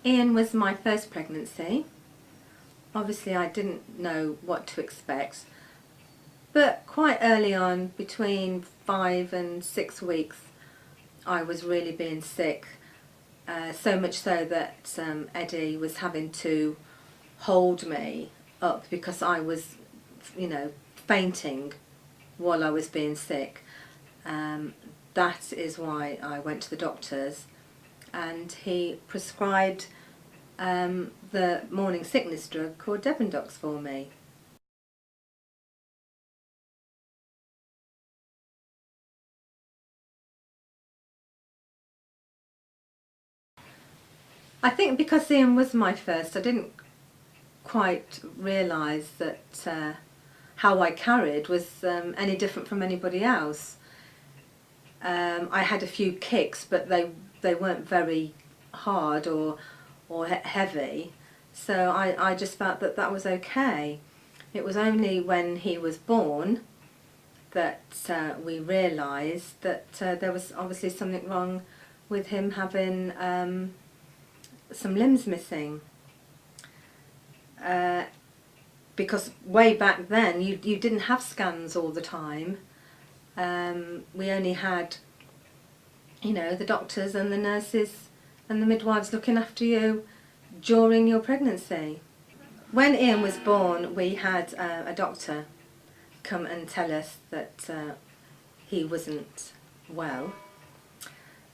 Ian was my first pregnancy. Obviously I didn't know what to expect, but quite early on, between 5 and 6 weeks, I was really being sick, so much so that Eddie was having to hold me up because I was, fainting while I was being sick. That is why I went to the doctors, and he prescribed the morning sickness drug called Debendox for me. I think because Ian was my first, I didn't quite realise that how I carried was any different from anybody else. I had a few kicks, but they weren't very hard or heavy, so I just felt that that was okay. It was only when he was born that we realised that there was obviously something wrong with him having some limbs missing. Because way back then you didn't have scans all the time. We only had, the doctors and the nurses and the midwives looking after you during your pregnancy. When Ian was born, we had a doctor come and tell us that he wasn't well.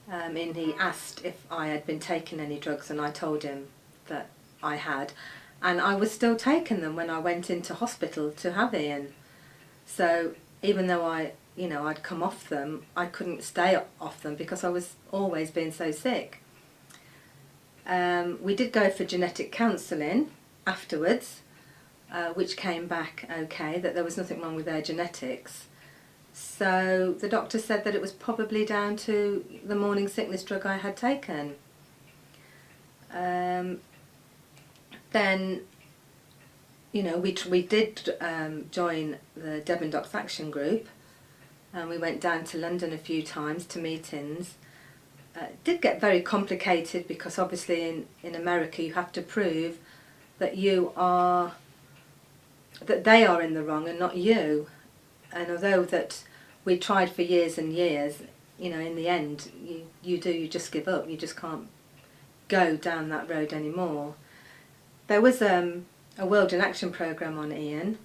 And he asked if I had been taking any drugs, and I told him that I had. And I was still taking them when I went into hospital to have Ian. So even though I'd come off them, I couldn't stay off them because I was always being so sick. We did go for genetic counselling afterwards, which came back okay, that there was nothing wrong with their genetics. So the doctor said that it was probably down to the morning sickness drug I had taken. Then, we did join the Debendox Action Group, and we went down to London a few times to meetings. It did get very complicated because obviously in America you have to prove that that they are in the wrong and not you. And although that we tried for years and years, in the end you just give up. You just can't go down that road anymore. There was a World in Action programme on Ian.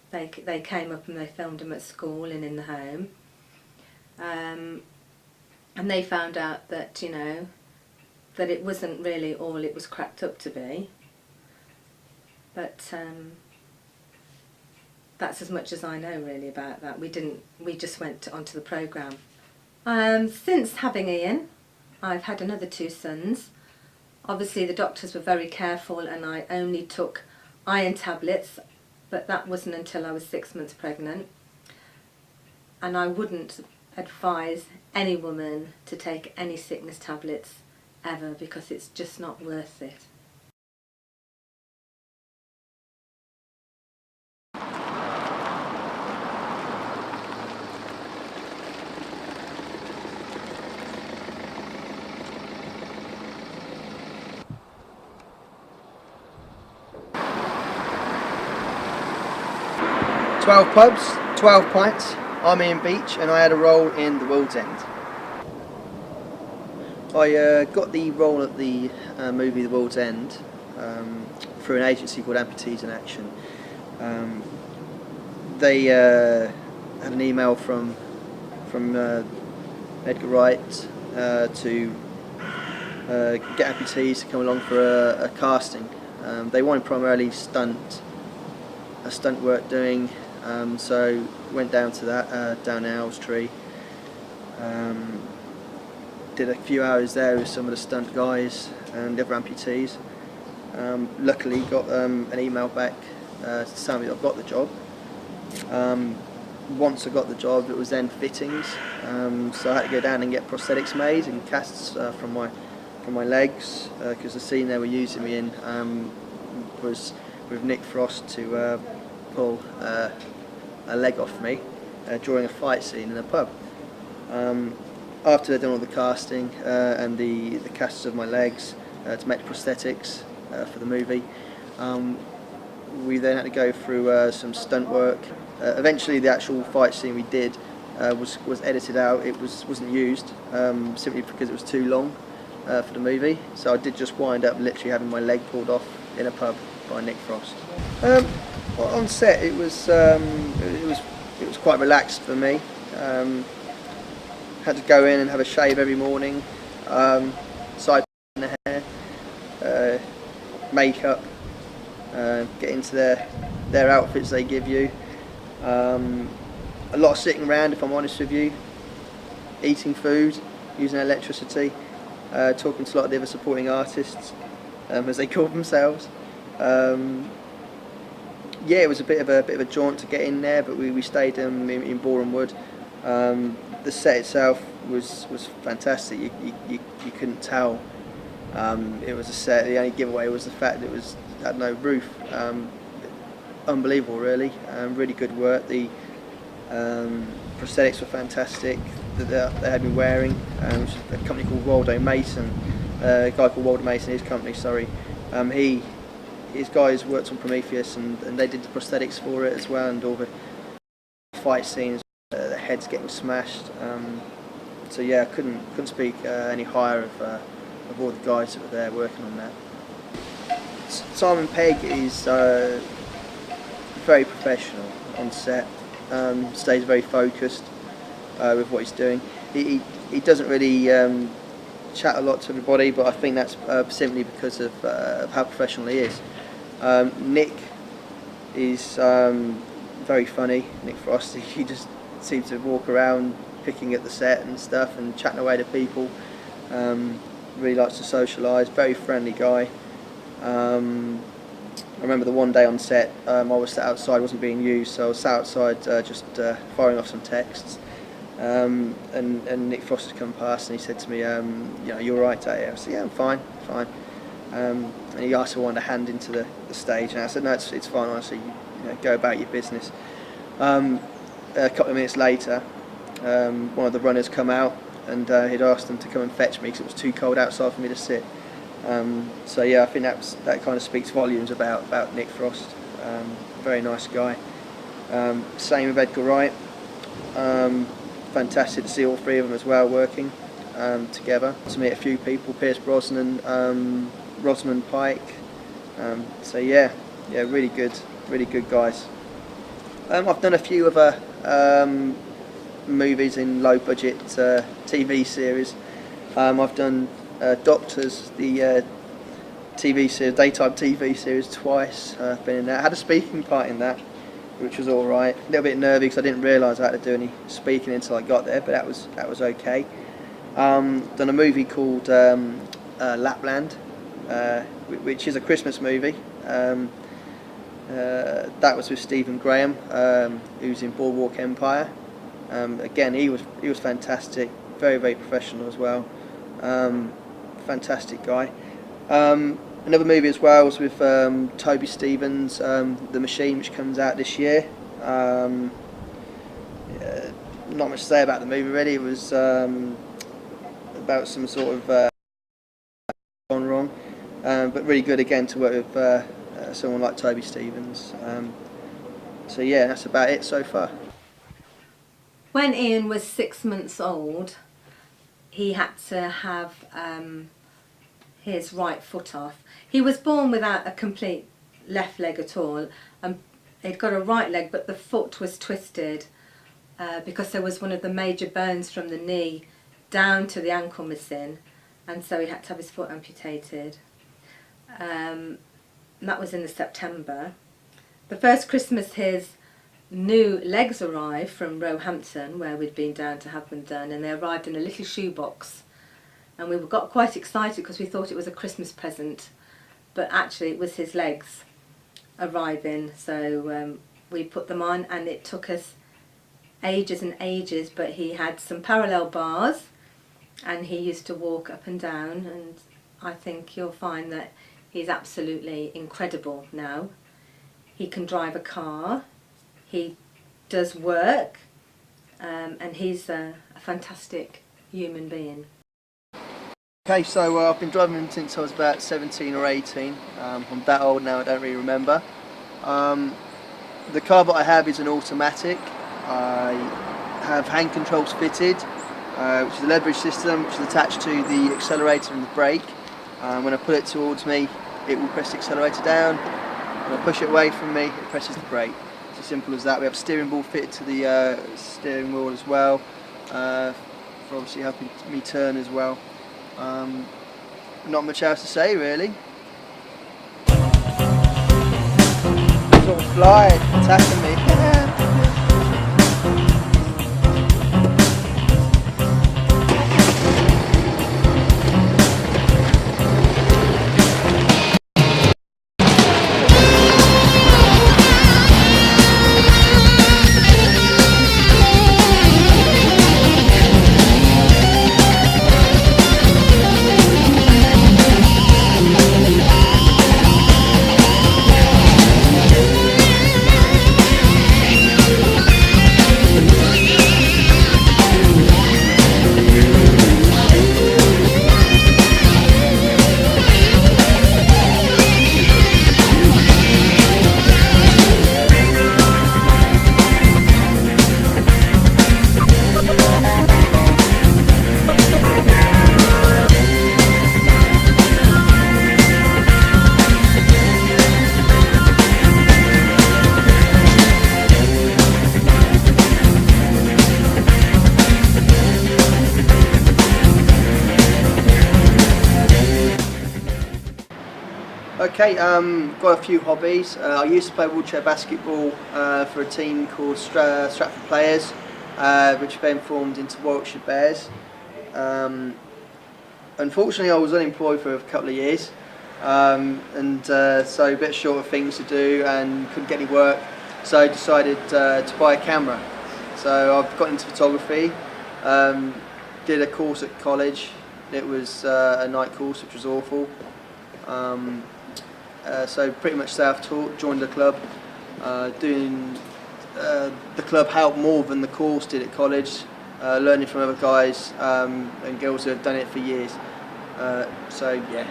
They came up and they filmed him at school and in the home. And they found out that, that it wasn't really all it was cracked up to be. But that's as much as I know really about that. We just went onto the programme. Since having Ian, I've had another 2 sons. Obviously the doctors were very careful and I only took iron tablets, but that wasn't until I was 6 months pregnant. And I wouldn't advise any woman to take any sickness tablets ever, because it's just not worth it. "12 pubs, 12 pints, I'm Ian Beach and I had a role in The World's End." I got the role at the movie The World's End through an agency called Amputees in Action. They had an email from Edgar Wright to get amputees to come along for a casting. They wanted primarily stunt work doing, so went down to that down in Elstree. Did a few hours there with some of the stunt guys and the other amputees. Luckily got an email back to tell me that I've got the job. Once I got the job, it was then fittings, so I had to go down and get prosthetics made and casts from my legs, because the scene they were using me in was with Nick Frost to pull a leg off me during a fight scene in a pub. After they'd done all the casting and the casts of my legs to make the prosthetics for the movie, we then had to go through some stunt work. Eventually the actual fight scene we did was edited out. It wasn't used simply because it was too long for the movie, so I did just wind up literally having my leg pulled off in a pub by Nick Frost. Well, on set it was quite relaxed for me. Had to go in and have a shave every morning, side in the hair, makeup, get into their outfits they give you. A lot of sitting around, if I'm honest with you, eating food, using electricity, talking to a lot of the other supporting artists, as they call themselves. Yeah, it was a bit of a jaunt to get in there, but we stayed in Boreham Wood. The set itself was fantastic. You couldn't tell it was a set. The only giveaway was the fact that it had no roof. Unbelievable, really. Really good work. The prosthetics were fantastic that they had me wearing. Which is a company called Waldo Mason. A guy called Waldo Mason, his company, sorry. His guys worked on Prometheus, and they did the prosthetics for it as well, and all the fight scenes. The heads getting smashed, so yeah, I couldn't speak any higher of all the guys that were there working on that. Simon Pegg is very professional on set, stays very focused with what he's doing. He doesn't really chat a lot to everybody, but I think that's simply because of how professional he is. Nick is very funny, Nick Frost. He just seems to walk around picking at the set and stuff and chatting away to people. Really likes to socialise, very friendly guy. I remember the one day on set, I was sat outside, wasn't being used, so I was sat outside just firing off some texts. And Nick Frost had come past and he said to me, you know, "You all right, Dave?" I said, "Yeah, I'm fine." And he asked if I wanted a hand into the stage, and I said, "No, it's fine, honestly, you know, go about your business." A couple of minutes later, one of the runners come out, and he'd asked them to come and fetch me because it was too cold outside for me to sit. So yeah, I think that kind of speaks volumes about Nick Frost. Very nice guy. Same with Edgar Wright. Fantastic to see all three of them as well working together. To meet a few people, Pierce Brosnan, Rosamund Pike. So yeah, really good guys. I've done a few other movies in low budget TV series. I've done Doctors, the TV series, daytime TV series, twice. I've been in that. I had a speaking part in that, which was all right. A little bit nervy because I didn't realise I had to do any speaking until I got there, but that was okay. Done a movie called Lapland, which is a Christmas movie. That was with Stephen Graham, who's in Boardwalk Empire. Again, he was fantastic, very professional as well. Fantastic guy. Another movie as well was with Toby Stephens, The Machine, which comes out this year. Not much to say about the movie really. It was about some sort of gone wrong, but really good again to work with someone like Toby Stephens. So yeah, that's about it so far. When Ian was 6 months old, he had to have his right foot off. He was born without a complete left leg at all, and he'd got a right leg, but the foot was twisted because there was one of the major bones from the knee down to the ankle missing, and so he had to have his foot amputated. And that was in the September. The first Christmas his new legs arrived from Roehampton, where we'd been down to have them done, and they arrived in a little shoebox, and we got quite excited because we thought it was a Christmas present, but actually it was his legs arriving. So we put them on, and it took us ages and ages, but he had some parallel bars and he used to walk up and down, and I think you'll find that he's absolutely incredible now. He can drive a car, he does work, and he's a fantastic human being. Okay, so I've been driving him since I was about 17 or 18. I'm that old now, I don't really remember. The car that I have is an automatic. I have hand controls fitted, which is a leverage system which is attached to the accelerator and the brake. When I pull it towards me, it will press the accelerator down. When I push it away from me, it presses the brake. It's as simple as that. We have a steering ball fitted to the steering wheel as well, for obviously helping me turn as well. Not much else to say really. Sort of flying, attacking me. Okay, got a few hobbies. I used to play wheelchair basketball for a team called Stratford Players, which then formed into Warwickshire Bears. Unfortunately, I was unemployed for a couple of years, so a bit short of things to do and couldn't get any work, so I decided to buy a camera. So I've got into photography, did a course at college. It was a night course, which was awful. So pretty much self-taught, joined the club. The club helped more than the course did at college, learning from other guys and girls who have done it for years. So yeah.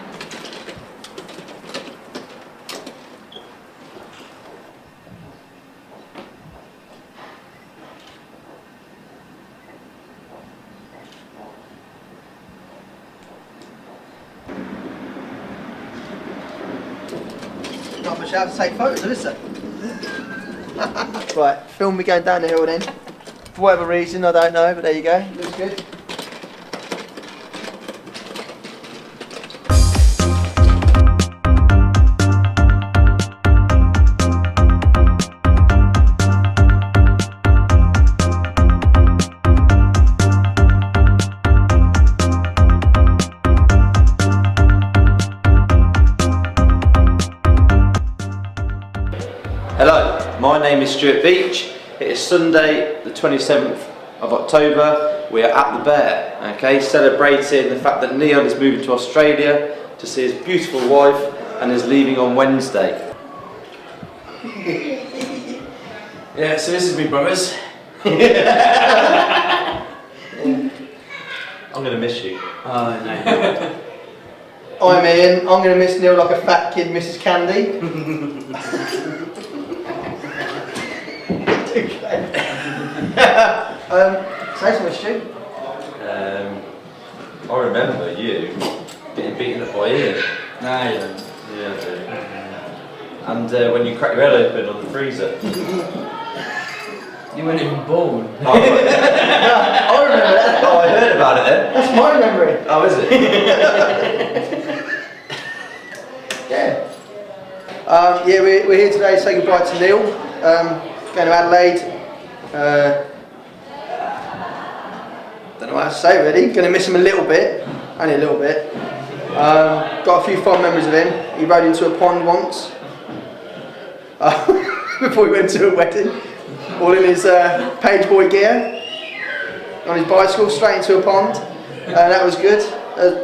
Not much out to take photos of, is there? Right, film me going down the hill then. For whatever reason, I don't know, but there you go. Looks good. Hello, my name is Stuart Beach. It is Sunday the 27th of October. We are at the Bear, okay, celebrating the fact that Neon is moving to Australia to see his beautiful wife and is leaving on Wednesday. Yeah, so this is me brothers. I'm going to miss you. Oh no. I'm Ian. I'm going to miss Neil like a fat kid misses candy. Okay. Say something, Stu. I remember you getting beaten up by Ian. No, you don't. Yeah, I do. And when you cracked your head open on the freezer. You weren't even born. Oh, right. I remember that. Oh, I heard about it then. That's my memory. Oh, is it? Yeah. Yeah, we're here today to say goodbye to Neil. Going to Adelaide. Don't know what to say really. Going to miss him a little bit, only a little bit. Got a few fond memories of him. He rode into a pond once before we went to a wedding, all in his page boy gear, on his bicycle, straight into a pond. That was good.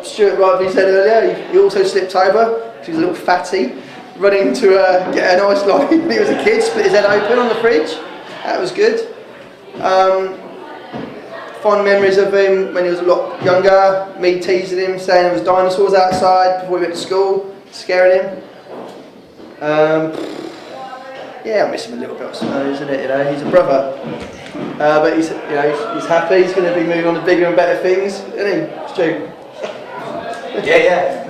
Stuart rightly said earlier, he also slipped over. He was a little fatty, running to get an ice lolly when he was a kid, split his head open on the fridge. That was good. Fond memories of him when he was a lot younger, me teasing him, saying there was dinosaurs outside before we went to school, scaring him. Yeah, I miss him a little bit, I suppose, isn't it? You know, he's a brother, but he's, you know, he's happy. He's going to be moving on to bigger and better things, isn't he, Stu? Yeah.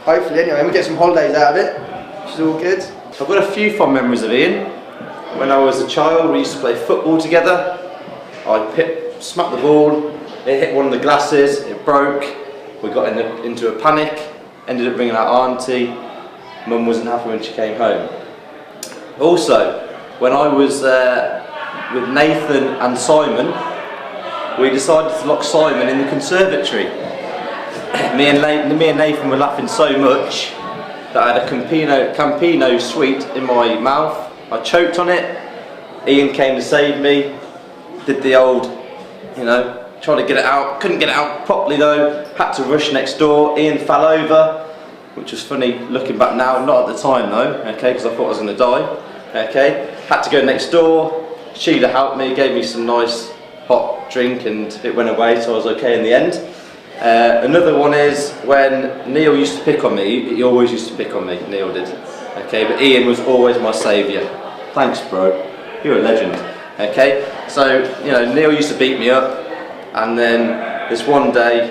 Hopefully, anyway, and we get some holidays out of it, which is all good. I've got a few fond memories of Ian. When I was a child, we used to play football together. I smacked the ball, it hit one of the glasses, it broke. We got into a panic, ended up ringing our auntie. Mum wasn't happy when she came home. Also, when I was with Nathan and Simon, we decided to lock Simon in the conservatory. Me and Nathan were laughing so much that I had a Campino sweet in my mouth. I choked on it. Ian came to save me. Did the old, you know, tried to get it out. Couldn't get it out properly though. Had to rush next door. Ian fell over, which was funny looking back now. Not at the time though, okay, because I thought I was going to die. Okay, had to go next door. Sheila helped me, gave me some nice hot drink, and it went away, so I was okay in the end. Another one is when Neil used to pick on me. He always used to pick on me, Neil did. Okay, but Ian was always my saviour. Thanks, bro. You're a legend. Okay, so you know Neil used to beat me up, and then this one day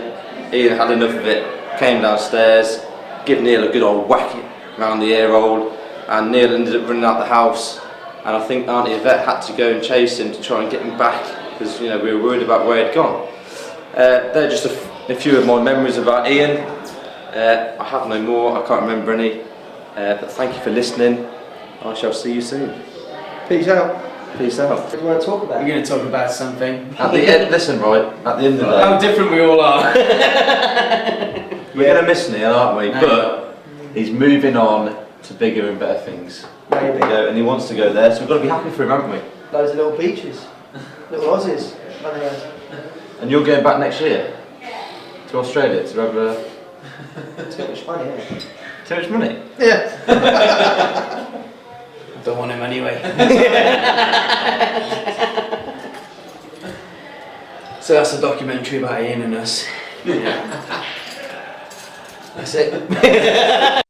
Ian had enough of it. Came downstairs, give Neil a good old whack around the ear hole, and Neil ended up running out the house. And I think Auntie Yvette had to go and chase him to try and get him back because you know we were worried about where he'd gone. They're just a few of my memories about Ian. I have no more, I can't remember any. But thank you for listening. I shall see you soon. Peace out. Peace out. What do you want to talk about? We're going to talk about something. At the end, listen, right, at the end of the day, How different we all are. we're going to miss Neil, aren't we? No. But he's moving on to bigger and better things. Maybe. And he wants to go there, so we've got to be happy for him, haven't we? Loads of little beaches, little Aussies. And you're going back next year to Australia to have Too much money, isn't it? too much money? Yeah. Don't want him anyway. So that's a documentary about Ian and us. That's it.